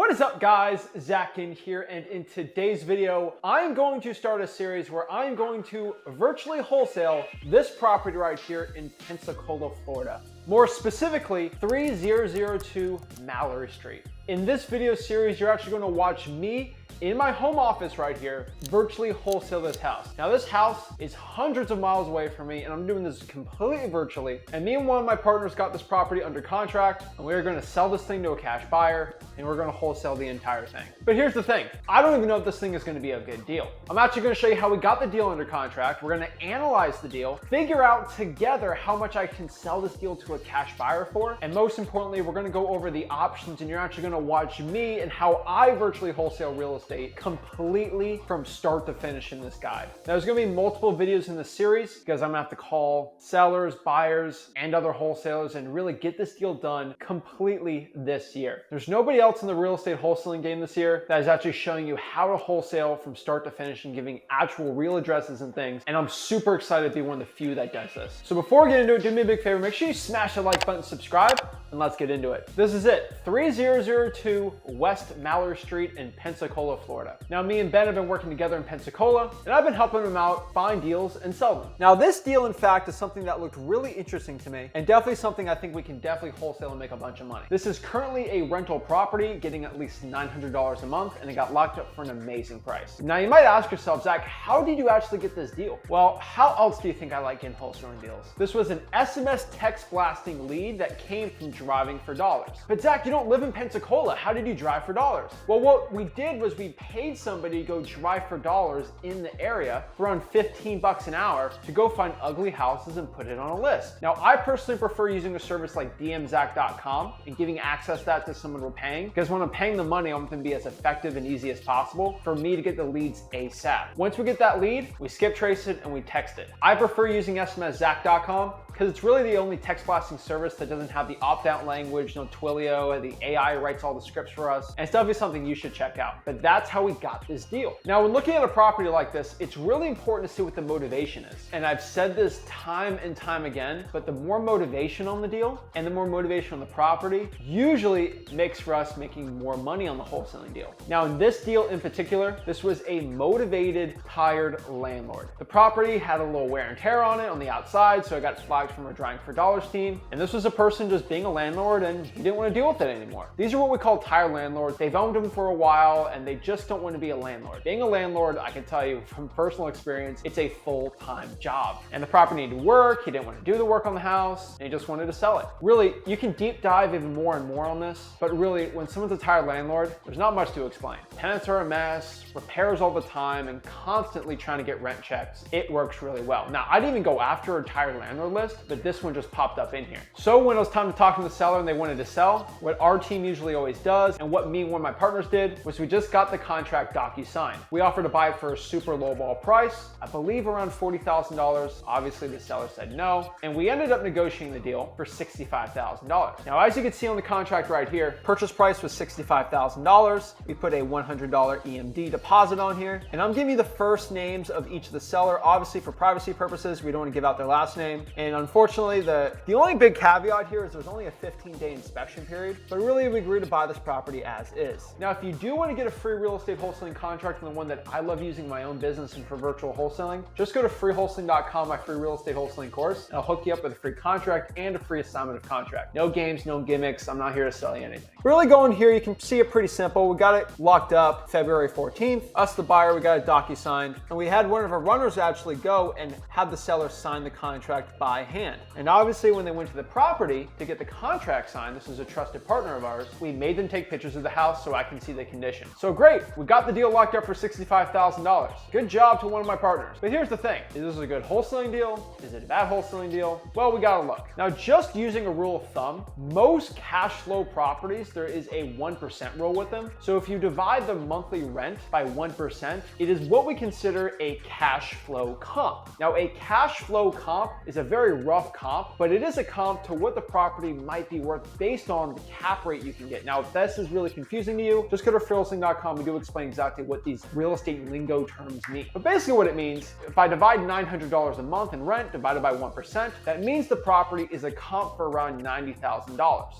What is up, guys? Zach in here, and in today's video, I'm going to start a series where I'm going to virtually wholesale this property right here in Pensacola, Florida. More specifically, 3002 Mallory Street. In this video series, you're actually going to watch me in my home office right here, virtually wholesale this house. Now this house is hundreds of miles away from me, and I'm doing this completely virtually. And me and one of my partners got this property under contract, and we're gonna sell this thing to a cash buyer, and we're gonna wholesale the entire thing. But here's the thing, I don't even know if this thing is gonna be a good deal. I'm actually gonna show you how we got the deal under contract. We're gonna analyze the deal, figure out together how much I can sell this deal to a cash buyer for, and most importantly, we're gonna go over the options, and you're actually gonna watch me and how I virtually wholesale real estate completely from start to finish in this guide. Now, there's gonna be multiple videos in this series because I'm gonna have to call sellers, buyers, and other wholesalers and really get this deal done completely this year. There's nobody else in the real estate wholesaling game this year that is actually showing you how to wholesale from start to finish and giving actual real addresses and things. And I'm super excited to be one of the few that does this. So before we get into it, do me a big favor, make sure you smash the like button, subscribe, and let's get into it. This is it, 3002 West Mallory Street in Pensacola, Florida. Now, me and Ben have been working together in Pensacola, and I've been helping him out find deals and sell them. Now, this deal, in fact, is something that looked really interesting to me, and definitely something I think we can definitely wholesale and make a bunch of money. This is currently a rental property, getting at least $900 a month, and it got locked up for an amazing price. Now, you might ask yourself, Zach, how did you actually get this deal? Well, how else do you think I like getting wholesaling deals? This was an SMS text blasting lead that came from driving for dollars. But Zach, you don't live in Pensacola. How did you drive for dollars? Well, what we did was we paid somebody to go drive for dollars in the area for around 15 bucks an hour to go find ugly houses and put it on a list. Now, I personally prefer using a service like dmzack.com and giving access to that to someone we're paying, because when I'm paying the money, I want them to be as effective and easy as possible for me to get the leads ASAP. Once we get that lead, we skip trace it and we text it. I prefer using smszack.com because it's really the only text blasting service that doesn't have the opt-out language, no Twilio, and the AI writes all the scripts for us. And it's definitely something you should check out. But that's how we got this deal. Now, when looking at a property like this, it's really important to see what the motivation is. And I've said this time and time again, but the more motivation on the deal and the more motivation on the property usually makes for us making more money on the wholesaling deal. Now, in this deal in particular, this was a motivated, tired landlord. The property had a little wear and tear on it on the outside, so it got flagged from our Driving for Dollars team. And this was a person just being a landlord and he didn't want to deal with it anymore. These are what we call tired landlords. They've owned them for a while and they just don't want to be a landlord. Being a landlord, I can tell you from personal experience, it's a full-time job. And the property needed work, he didn't want to do the work on the house, and he just wanted to sell it. Really, you can deep dive even more and more on this, but really, when someone's a tired landlord, there's not much to explain. Tenants are a mess, repairs all the time, and constantly trying to get rent checks. It works really well. Now, I didn't even go after a tired landlord list, but this one just popped up in here. So when it was time to talk to the seller and they wanted to sell, what our team usually always does, and what me and one of my partners did, was we just got the contract docu-signed. We offered to buy it for a super low ball price, I believe around $40,000. Obviously the seller said no, and we ended up negotiating the deal for $65,000. Now, as you can see on the contract right here, purchase price was $65,000. We put a $100 EMD deposit on here, and I'm giving you the first names of each of the seller. Obviously for privacy purposes, we don't want to give out their last name. And unfortunately, the only big caveat here is there's only a 15-day inspection period, but really we agreed to buy this property as is. Now, if you do want to get a free real estate wholesaling contract, and the one that I love using in my own business and for virtual wholesaling, just go to freewholesaling.com, my free real estate wholesaling course, and I'll hook you up with a free contract and a free assignment of contract. No games, no gimmicks. I'm not here to sell you anything. Really going here, you can see it pretty simple. We got it locked up February 14th. Us, the buyer, we got it docu-signed, and we had one of our runners actually go and have the seller sign the contract by hand. And obviously when they went to the property to get the contract signed, this is a trusted partner of ours, we made them take pictures of the house so I can see the condition. So great, we got the deal locked up for $65,000. Good job to one of my partners. But here's the thing, is this a good wholesaling deal? Is it a bad wholesaling deal? Well, we gotta look. Now, just using a rule of thumb, most cash flow properties, there is a 1% rule with them. So if you divide the monthly rent by 1%, it is what we consider a cash flow comp. Now, a cash flow comp is a very rough comp, but it is a comp to what the property might be worth based on the cap rate you can get. Now, if this is really confusing to you, just go to freehousing.com. We do explain exactly what these real estate lingo terms mean. But basically what it means, if I divide $900 a month in rent divided by 1%, that means the property is a comp for around $90,000.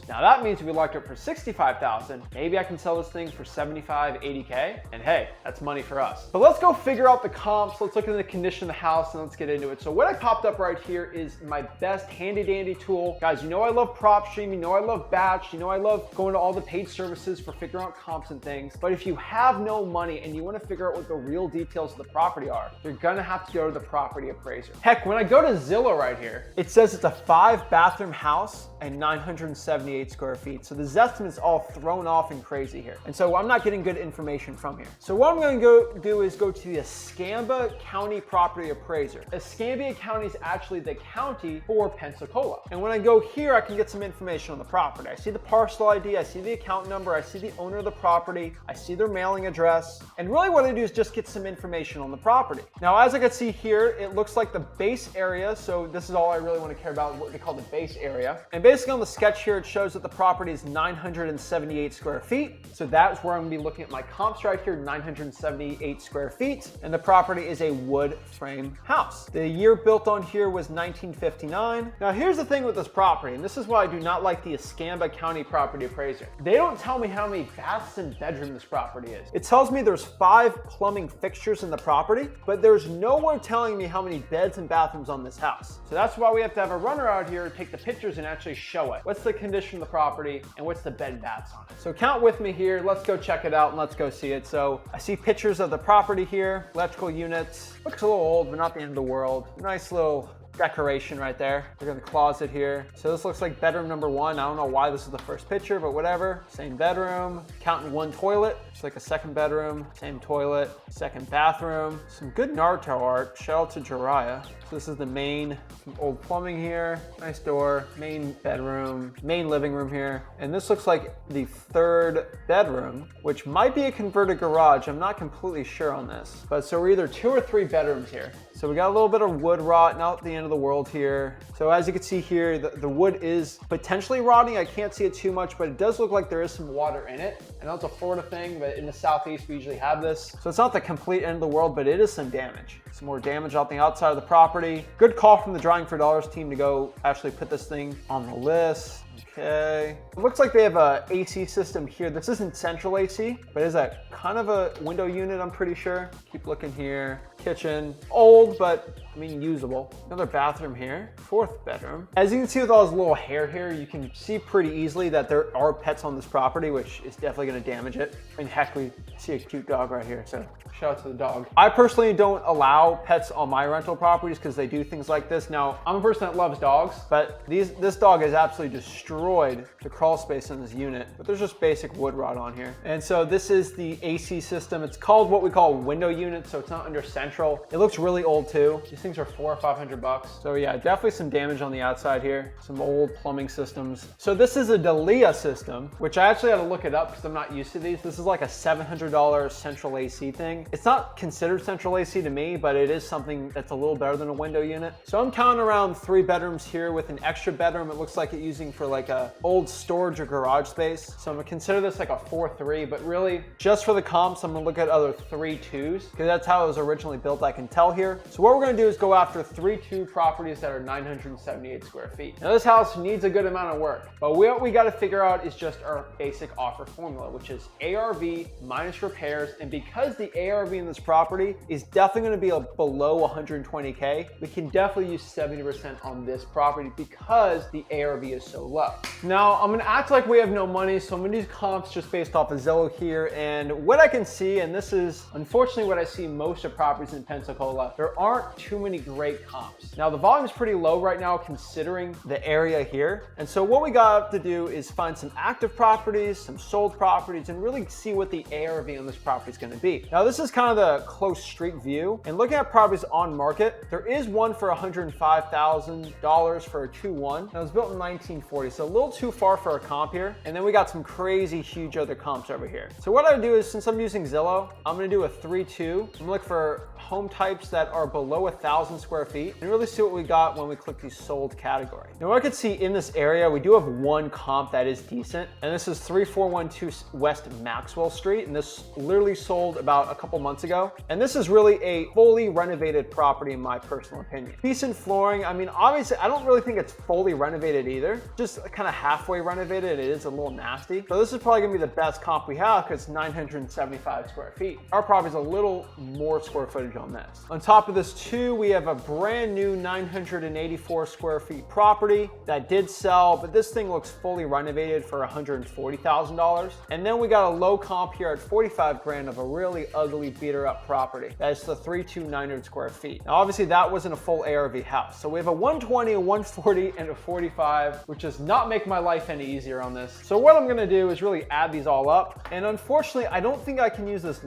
Now that means if we liked it for $65,000, maybe I can sell this thing for $75, $80K, and hey, that's money for us. But let's go figure out the comps. Let's look at the condition of the house and let's get into it. So what I popped up right here is my best handy dandy tool. Guys, you know I love PropStream, you know I love Batch, you know I love going to all the paid services for figuring out comps and things. But if you have no money and you want to figure out what the real details of the property are, you're gonna have to go to the property appraiser. Heck, when I go to Zillow right here, it says it's a 5-bathroom house and 978 square feet. So the Zestimate is all thrown off and crazy here. And so I'm not getting good information from here. So what I'm gonna go do is go to the Escambia County Property Appraiser. Escambia County is actually the county for Pensacola. And when I go here, I can get some information on the property. I see the parcel ID, I see the account number, I see the owner of the property, I see their mailing address. And really what I do is just get some information on the property. Now, as I can see here, it looks like the base area. So this is all I really want to care about, what they call the base area. And basically on the sketch here, it shows that the property is 978 square feet. So that's where I'm gonna be looking at my comps right here, 978 square feet. And the property is a wood frame house. The year built on here was 1959. Now here's the thing with this property, and this is why I do not like the Escambia County Property Appraiser. They don't tell me how many baths and bedrooms this property is. It tells me there's 5 plumbing fixtures in the property, but there's nowhere telling me how many beds and bathrooms on this house. So that's why we have to have a runner out here, take the pictures and actually show it. What's the condition of the property and what's the bed and baths on it? So count with me here. Let's go check it out and let's go see it. So I see pictures of the property here, electrical units. Looks a little old, but not the end of the world. Nice little decoration right there. Look at the closet here. So this looks like bedroom number 1. I don't know why this is the first picture, but whatever. Same bedroom, counting 1 toilet. It's like a second bedroom, same toilet, second bathroom. Some good Naruto art. Shout out to Jiraiya. So this is the main, some old plumbing here. Nice door, main bedroom, main living room here. And this looks like the 3rd bedroom, which might be a converted garage. I'm not completely sure on this, but so we're either 2 or 3 bedrooms here. So we got a little bit of wood rot, not the end of the world here. So as you can see here, the wood is potentially rotting. I can't see it too much, but it does look like there is some water in it. I know it's a Florida thing, but in the Southeast, we usually have this. So it's not the complete end of the world, but it is some damage. Some more damage on the outside of the property. Good call from the Drawing for Dollars team to go actually put this thing on the list. Okay. It looks like they have a AC system here. This isn't central AC, but is that kind of a window unit, I'm pretty sure. Keep looking here. Kitchen, old, but I mean usable. Another bathroom here, 4th bedroom. As you can see with all this little hair here, you can see pretty easily that there are pets on this property, which is definitely gonna damage it. I mean, heck, we see a cute dog right here, so shout out to the dog. I personally don't allow pets on my rental properties because they do things like this. Now, I'm a person that loves dogs, but this dog has absolutely destroyed the crawl space in this unit, but there's just basic wood rot on here. And so this is the AC system. It's called what we call window unit, so it's not under central. It looks really old too. These things are $400 or $500. So yeah, definitely some damage on the outside here. Some old plumbing systems. So this is a Delia system, which I actually had to look it up because I'm not used to these. This is like a $700 central AC thing. It's not considered central AC to me, but it is something that's a little better than a window unit. So I'm counting around 3 bedrooms here with an extra bedroom. It looks like it's using for like a old storage or garage space. So I'm gonna consider this like a 4-3, but really just for the comps, I'm gonna look at other 3-2s because that's how it was originally built, I can tell here. So what we're gonna do is go after 3-2 properties that are 978 square feet. Now this house needs a good amount of work, but what we gotta figure out is just our basic offer formula, which is ARV minus repairs. And because the ARV in this property is definitely gonna be below 120K, we can definitely use 70% on this property because the ARV is so low. Now I'm gonna act like we have no money, so I'm gonna do comps just based off of Zillow here. And what I can see, and this is unfortunately what I see most of properties in Pensacola, there aren't too many great comps. Now the volume is pretty low right now considering the area here. And so what we got to do is find some active properties, some sold properties, and really see what the ARV on this property is going to be. Now this is kind of the close street view, and looking at properties on market, there is one for $105,000 for a 2-1. That was built in 1946. property. So a little too far for a comp here. And then we got some crazy huge other comps over here. So what I do is, since I'm using Zillow, I'm gonna do a 3-2. I'm gonna look for home types that are below 1,000 square feet and really see what we got when we click the sold category. Now what I can see in this area, we do have one comp that is decent, and this is 3412 West Maxwell Street, and this literally sold about a couple months ago. And this is really a fully renovated property in my personal opinion. Decent flooring. I mean, obviously I don't really think it's fully renovated either, just kind of halfway renovated. It is a little nasty. So this is probably gonna be the best comp we have because it's 975 square feet. Our property is a little more square footage on this. On top of this too, we have a brand new 984 square feet property that did sell, but this thing looks fully renovated for $140,000. And then we got a low comp here at 45 grand of a really ugly beater up property. That's the 32900 square feet. Now obviously that wasn't a full ARV house. So we have a 120, a 140, and a 45, which does not make my life any easier on this. So what I'm gonna do is really add these all up. And unfortunately, I don't think I can use this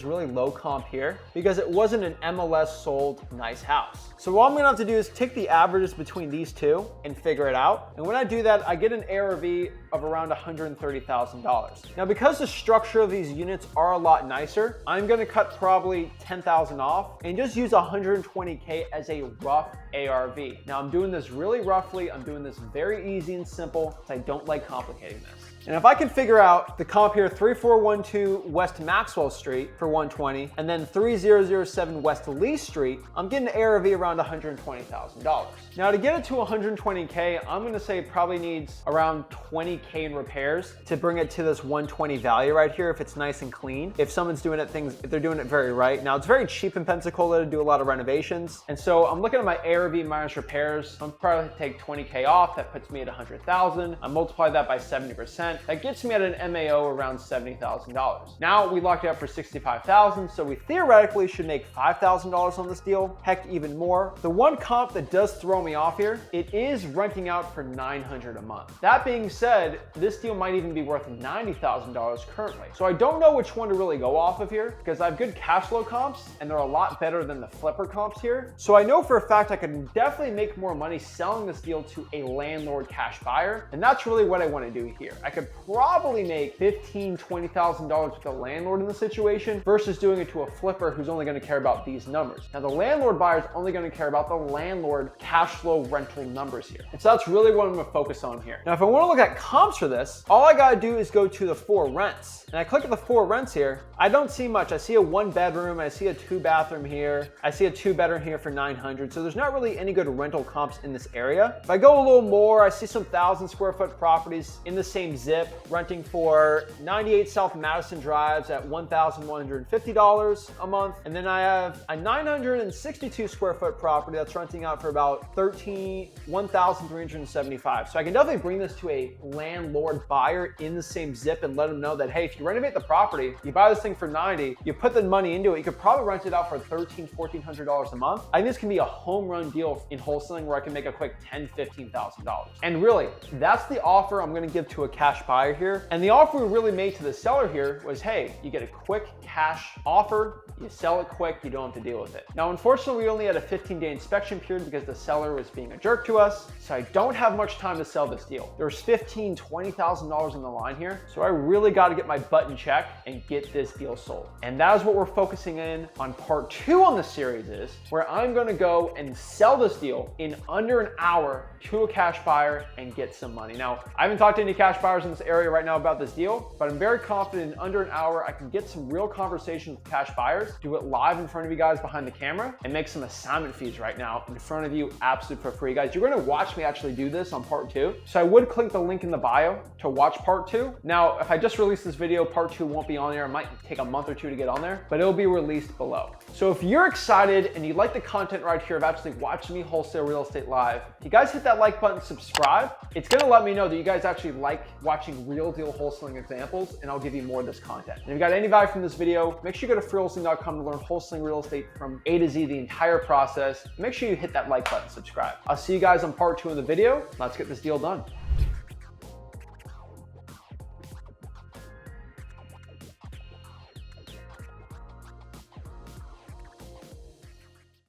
really low comp here because it wasn't an MLS sold nice house. So what I'm gonna have to do is take the averages between these two and figure it out. And when I do that, I get an ARV of around $130,000. Now, because the structure of these units are a lot nicer, I'm gonna cut probably 10,000 off and just use 120K as a rough ARV. Now, I'm doing this really roughly. I'm doing this very easy and simple because I don't like complicating this. And if I can figure out the comp here, 3412 West Maxwell Street for 120, and then 3007 West Lee Street, I'm getting an ARV around $120,000. Now to get it to 120K, I'm gonna say it probably needs around 20K in repairs to bring it to this 120 value right here if it's nice and clean. If someone's doing it if they're doing it very right. Now it's very cheap in Pensacola to do a lot of renovations. And so I'm looking at my ARV minus repairs. I'm probably take 20K off. That puts me at 100,000. I multiply that by 70%. That gets me at an MAO around $70,000. Now we locked it up for $65,000, so we theoretically should make $5,000 on this deal, heck, even more. The one comp that does throw me off here, it is renting out for $900 a month. That being said, this deal might even be worth $90,000 currently. So I don't know which one to really go off of here because I have good cash flow comps and they're a lot better than the flipper comps here. So I know for a fact I can definitely make more money selling this deal to a landlord cash buyer, and that's really what I want to do here. I could probably make $15,000, $20,000 with a landlord in the situation versus doing it to a flipper who's only going to care about these numbers. Now the landlord buyer is only going to care about the landlord cash flow rental numbers here. And so that's really what I'm going to focus on here. Now if I want to look at comps for this, all I got to do is go to the 4 rents. And I click at the 4 rents here. I don't see much. I see a 1 bedroom. I see a 2 bathroom here. I see a 2 bedroom here for $900. So there's not really any good rental comps in this area. If I go a little more, I see some 1,000 square foot properties in the same zip renting for 98 South Madison Drives at $1,150 a month. And then I have a 962 square foot property that's renting out for about $1,375. So I can definitely bring this to a landlord buyer in the same zip and let them know that, hey, if you renovate the property, you buy this thing for $90, you put the money into it, you could probably rent it out for $1,300, $1,400 a month. I think this can be a home run deal in wholesaling where I can make a quick $10,000, $15,000. And really, that's the offer I'm gonna give to a cash buyer here. And the offer we really made to the seller here was, hey, you get a quick cash offer, you sell it quick, you don't have to deal with it. Now, unfortunately, we only had a 15-day inspection period because the seller was being a jerk to us. So I don't have much time to sell this deal. There's $15,000, $20,000 on the line here. So I really got to get my butt in check and get this deal sold. And that is what we're focusing in on part 2 on the series is, where I'm going to go and sell this deal in under an hour to a cash buyer and get some money. Now, I haven't talked to any cash buyers in this area right now about this deal, but I'm very confident in under an hour, I can get some real conversations with cash buyers, do it live in front of you guys behind the camera, and make some assignment fees right now in front of you absolutely for free. Guys, you're going to watch me actually do this on part 2. So I would click the link in the bio to watch part 2. Now, if I just released this video, part 2 won't be on there. It might take a month or 2 to get on there, but it'll be released below. So if you're excited and you like the content right here of actually watching me wholesale real estate live, if you guys hit that like button, subscribe, it's going to let me know that you guys actually like watching real deal wholesaling examples, and I'll give you more of this content. And if you got any value from this video, make sure you go to freewholesaling.com to learn wholesaling real estate from A to Z, the entire process. Make sure you hit that like button, subscribe. I'll see you guys on part 2 of the video. Let's get this deal done.